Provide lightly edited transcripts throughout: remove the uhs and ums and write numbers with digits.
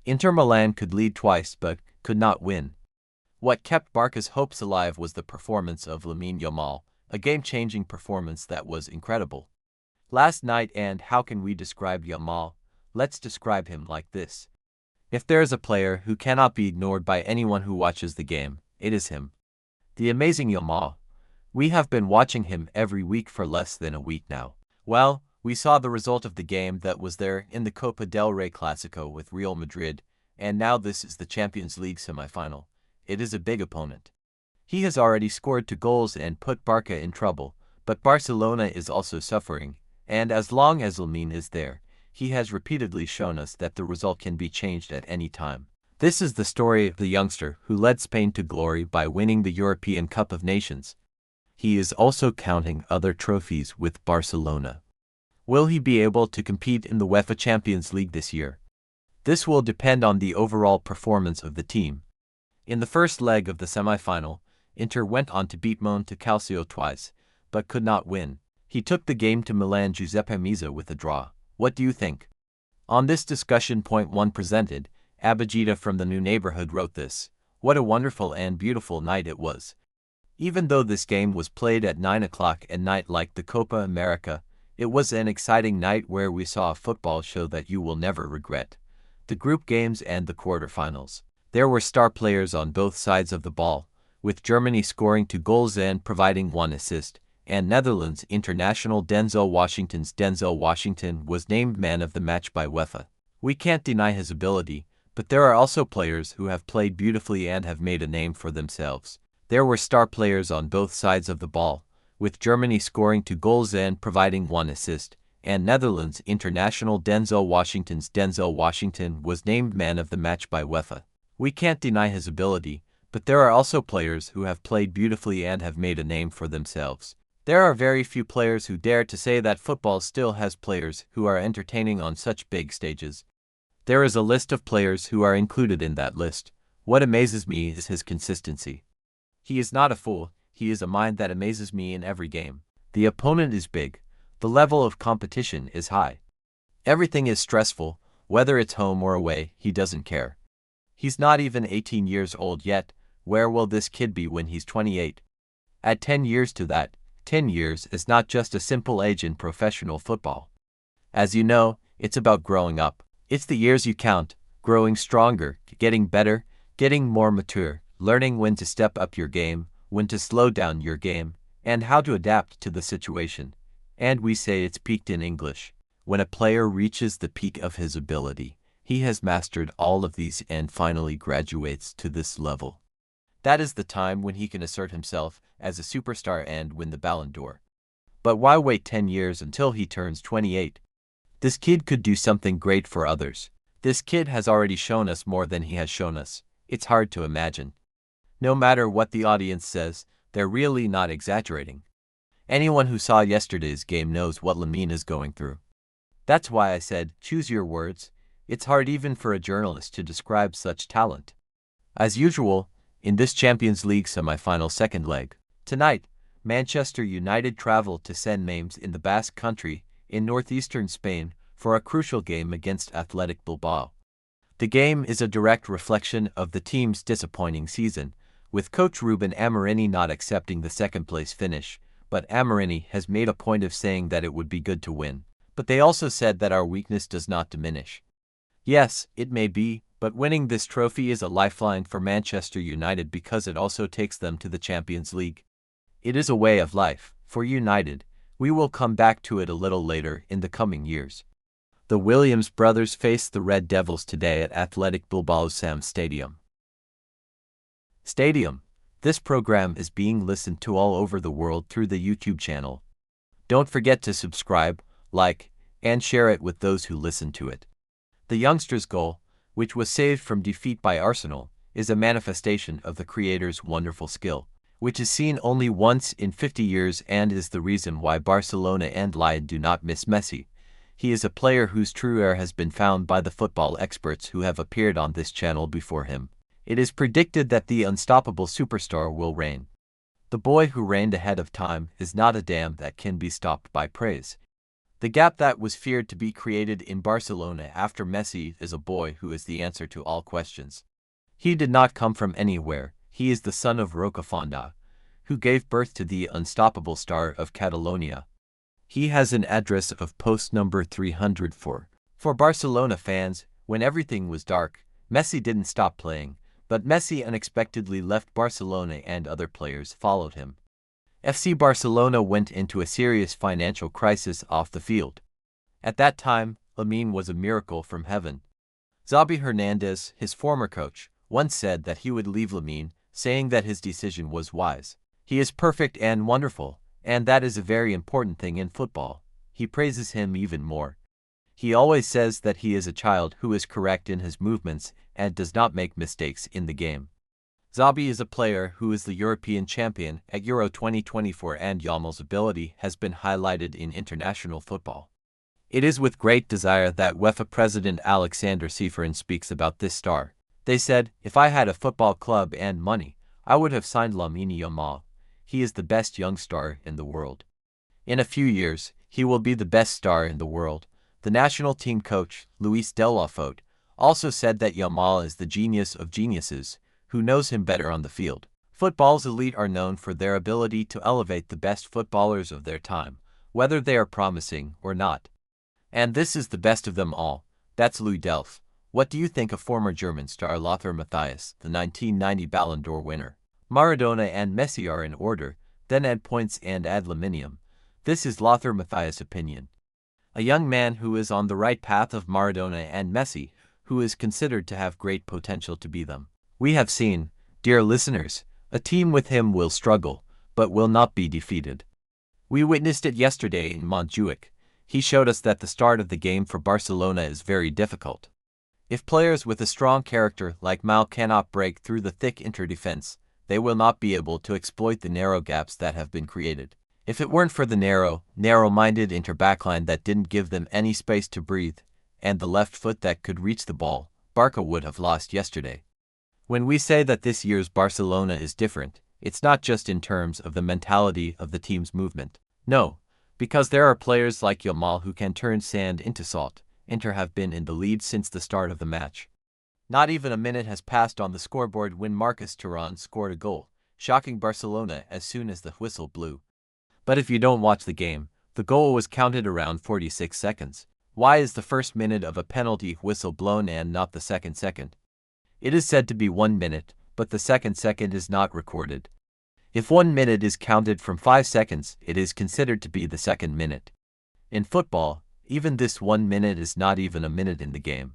Inter Milan could lead twice but could not win. What kept Barca's hopes alive was the performance of Lamine Yamal, a game-changing performance that was incredible last night. And how can we describe Yamal? Let's describe him like this. If there is a player who cannot be ignored by anyone who watches the game, it is him. The amazing Yamal. We have been watching him every week for less than a week now. Well, we saw the result of the game that was there in the Copa del Rey Clásico with Real Madrid, and now this is the Champions League semi-final. It is a big opponent. He has already scored 2 goals and put Barca in trouble, but Barcelona is also suffering, and as long as Lamine is there, he has repeatedly shown us that the result can be changed at any time. This is the story of the youngster who led Spain to glory by winning the European Cup of Nations. He is also counting other trophies with Barcelona. Will he be able to compete in the UEFA Champions League this year? This will depend on the overall performance of the team. In the first leg of the semi-final, Inter went on to beat Monte Calcio twice, but could not win. He took the game to Milan Giuseppe Meazza with a draw. What do you think? On this discussion point one presented, Abhijita from the New Neighborhood wrote this. What a wonderful and beautiful night it was. Even though this game was played at 9 o'clock at night like the Copa America, it was an exciting night where we saw a football show that you will never regret. The group games and the quarterfinals. There were star players on both sides of the ball, with Germany scoring 2 goals and providing 1 assist, and Netherlands international Denzel Washington was named man of the match by UEFA. We can't deny his ability, but there are also players who have played beautifully and have made a name for themselves. There were star players on both sides of the ball, with Germany scoring 2 goals and providing 1 assist, and Netherlands international Denzel Washington was named man of the match by UEFA. We can't deny his ability, but there are also players who have played beautifully and have made a name for themselves. There are very few players who dare to say that football still has players who are entertaining on such big stages. There is a list of players who are included in that list. What amazes me is his consistency. He is not a fool, he is a mind that amazes me in every game. The opponent is big. The level of competition is high. Everything is stressful, whether it's home or away, he doesn't care. He's not even 18 years old yet. Where will this kid be when he's 28? Add 10 years to that. 10 years is not just a simple age in professional football. As you know, it's about growing up. It's the years you count, growing stronger, getting better, getting more mature, learning when to step up your game, when to slow down your game, and how to adapt to the situation. And we say it's peaked in English. When a player reaches the peak of his ability, he has mastered all of these and finally graduates to this level. That is the time when he can assert himself as a superstar and win the Ballon d'Or. But why wait 10 years until he turns 28? This kid could do something great for others. This kid has already shown us more than he has shown us. It's hard to imagine. No matter what the audience says, they're really not exaggerating. Anyone who saw yesterday's game knows what Lamine is going through. That's why I said, choose your words. It's hard even for a journalist to describe such talent. As usual, in this Champions League semi-final second leg, tonight, Manchester United travel to San Mamés in the Basque Country, in northeastern Spain, for a crucial game against Athletic Bilbao. The game is a direct reflection of the team's disappointing season, with coach Ruben Amorim not accepting the second-place finish, but Amorim has made a point of saying that it would be good to win. But they also said that our weakness does not diminish. Yes, it may be, but winning this trophy is a lifeline for Manchester United because it also takes them to the Champions League. It is a way of life for United. We will come back to it a little later in the coming years. The Williams brothers face the Red Devils today at Athletic Bilbao's Sam Stadium. This program is being listened to all over the world through the YouTube channel. Don't forget to subscribe, like, and share it with those who listen to it. The youngster's goal, which was saved from defeat by Arsenal, is a manifestation of the creator's wonderful skill, which is seen only once in 50 years and is the reason why Barcelona and Lyon do not miss Messi. He is a player whose true heir has been found by the football experts who have appeared on this channel before him. It is predicted that the unstoppable superstar will reign. The boy who reigned ahead of time is not a dam that can be stopped by praise. The gap that was feared to be created in Barcelona after Messi is a boy who is the answer to all questions. He did not come from anywhere. He is the son of Rocafonda, who gave birth to the unstoppable star of Catalonia. He has an address of post number 304. For Barcelona fans, when everything was dark, Messi didn't stop playing, but Messi unexpectedly left Barcelona and other players followed him. FC Barcelona went into a serious financial crisis off the field. At that time, Lamine was a miracle from heaven. Xavi Hernandez, his former coach, once said that he would leave Lamine, saying that his decision was wise. He is perfect and wonderful, and that is a very important thing in football. He praises him even more. He always says that he is a child who is correct in his movements and does not make mistakes in the game. Xavi is a player who is the European champion at Euro 2024 and Yamal's ability has been highlighted in international football. It is with great desire that UEFA President Alexander Seferin speaks about this star. They said, "If I had a football club and money, I would have signed Lamine Yamal. He is the best young star in the world. In a few years, he will be the best star in the world." The national team coach, Luis de la Fote, also said that Yamal is the genius of geniuses. Who knows him better on the field? Football's elite are known for their ability to elevate the best footballers of their time, whether they are promising or not. And this is the best of them all. That's Louis Delph. What do you think of former German star Lothar Matthäus, the 1990 Ballon d'Or winner? Maradona and Messi are in order, then add points and add Laminium. This is Lothar Matthäus' opinion. A young man who is on the right path of Maradona and Messi, who is considered to have great potential to be them. We have seen, dear listeners, a team with him will struggle, but will not be defeated. We witnessed it yesterday in Montjuic. He showed us that the start of the game for Barcelona is very difficult. If players with a strong character like Mal cannot break through the thick interdefense, they will not be able to exploit the narrow gaps that have been created. If it weren't for the narrow-minded inter-backline that didn't give them any space to breathe, and the left foot that could reach the ball, Barca would have lost yesterday. When we say that this year's Barcelona is different, it's not just in terms of the mentality of the team's movement. No, because there are players like Yamal who can turn sand into salt. Inter have been in the lead since the start of the match. Not even a minute has passed on the scoreboard when Marcus Thuram scored a goal, shocking Barcelona as soon as the whistle blew. But if you don't watch the game, the goal was counted around 46 seconds. Why is the first minute of a penalty whistle blown and not the second? It is said to be 1 minute, but the second is not recorded. If 1 minute is counted from 5 seconds, it is considered to be the second minute. In football, even this 1 minute is not even a minute in the game.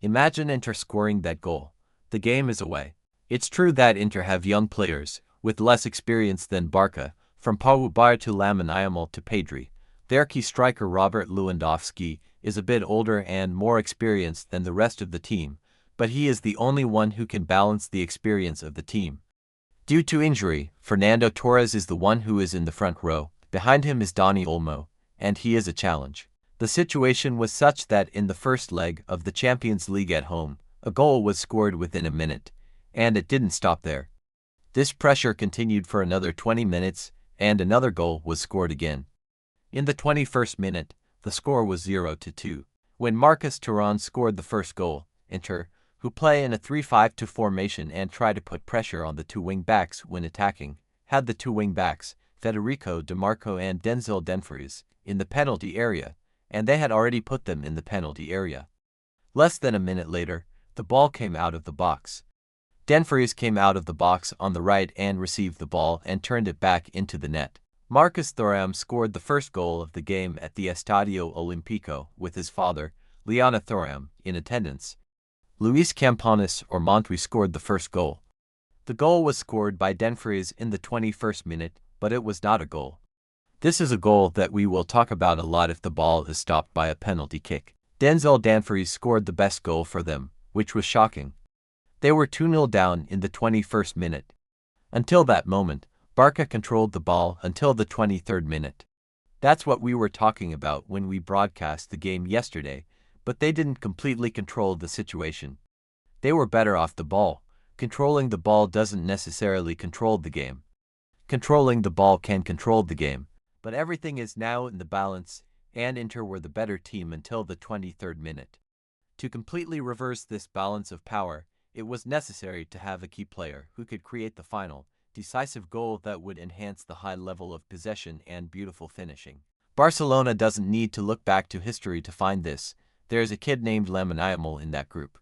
Imagine Inter scoring that goal. The game is away. It's true that Inter have young players, with less experience than Barca, from Pau Bar to Lamine Yamal to Pedri. Their key striker Robert Lewandowski is a bit older and more experienced than the rest of the team, but he is the only one who can balance the experience of the team. Due to injury, Fernando Torres is the one who is in the front row. Behind him is Dani Olmo, and he is a challenge. The situation was such that in the first leg of the Champions League at home, a goal was scored within a minute, and it didn't stop there. This pressure continued for another 20 minutes, and another goal was scored again. In the 21st minute, the score was 0-2. When Marcus Thuram scored the first goal, Inter, who play in a 3-5-2 formation and try to put pressure on the two wing-backs when attacking, had the two wing-backs, Federico Di Marco and Denzel Dumfries, in the penalty area, and they had already put them in the penalty area. Less than a minute later, the ball came out of the box. Dumfries came out of the box on the right and received the ball and turned it back into the net. Marcus Thuram scored the first goal of the game at the Estadio Olimpico with his father, Liana Thuram, in attendance. Luis Campanis or Montre scored the first goal. The goal was scored by Dumfries in the 21st minute, but it was not a goal. This is a goal that we will talk about a lot if the ball is stopped by a penalty kick. Denzel Dumfries scored the best goal for them, which was shocking. They were 2-0 down in the 21st minute. Until that moment, Barca controlled the ball until the 23rd minute. That's what we were talking about when we broadcast the game yesterday, but they didn't completely control the situation. They were better off the ball. Controlling the ball doesn't necessarily control the game. Controlling the ball can control the game, but everything is now in the balance, and Inter were the better team until the 23rd minute. To completely reverse this balance of power, it was necessary to have a key player who could create the final, decisive goal that would enhance the high level of possession and beautiful finishing. Barcelona doesn't need to look back to history to find this. There is a kid named yamal in that group.